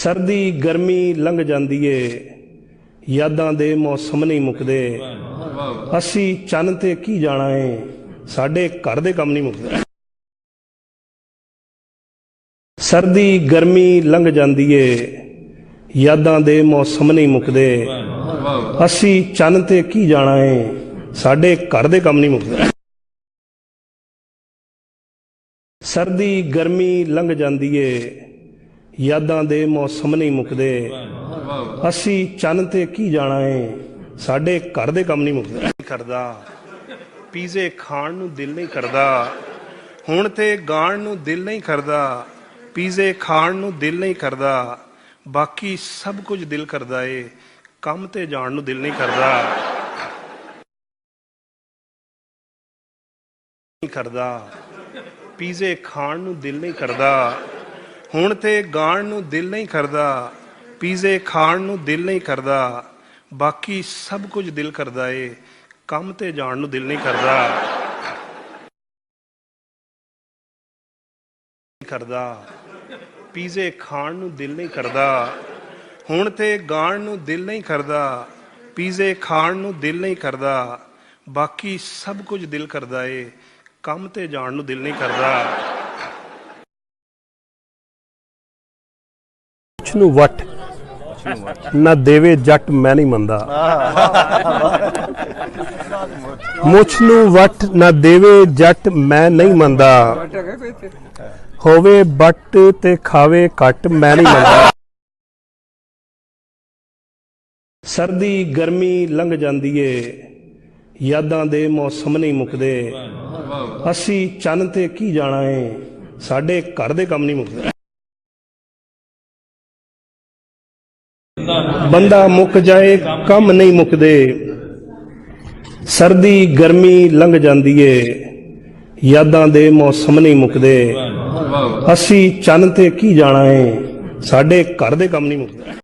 सर्दी गर्मी लंघ जाती है, यादां दे मौसम नहीं मुकदे। असी चन्न ते की जाना है, साडे घर दे काम नहीं मुकदे। सर्दी गर्मी लंघ जाती है, यादां दे मौसम नहीं मुकदे। असी चन्न ते की जाना है, साडे घर दे काम नहीं मुकदे। सर्दी गर्मी लंघ जाती है, यादां दे मौसम नहीं मुकदे। असी चन्न ते की जाना है, साडे घर दे काम नहीं मुकदे। करदा पीजे खाण नूं दिल नहीं करदा, हुण ते गाण नूं दिल नहीं करदा। पीजे खाण नूं दिल नहीं करदा, बाकी सब कुछ दिल करदा है, काम ते जाण नूं दिल नहीं करदा। करदा पीजे खाण नूं दिल नहीं करदा, हुण ते गाण नूं दिल नहीं करदा। पीजे खाण नूं दिल नहीं करदा, बाकी सब कुछ दिल करदा है, काम ते जाण नूं दिल नहीं करदा। करदा पीजे खाण नूं दिल नहीं करदा, हुण ते गाण नूं दिल नहीं करदा। पीजे खाण नूं दिल नहीं करदा, बाकी सब कुछ दिल करदा है, काम ते जाण नूं दिल नहीं करदा। मुछ नूं वट ना देवे जट मैं नहीं मंदा। मुछ नूं वट ना देवे जट मैं नहीं मंदा। होवे बट ते खावे कट मैं नहीं मंदा। सर्दी गर्मी लंघ जाती है, यादां दे मौसम नहीं मुकदे। असी चन्न ते की जाना है, साडे घर दे काम नहीं मुकदे। बंदा मुक जाए कम नहीं मुकदे। सर्दी गर्मी लंघ जाती है, यादां दे मौसम नहीं मुकदे। असी चन्न ते की जाना है, साडे घर दे काम नहीं मुकदे।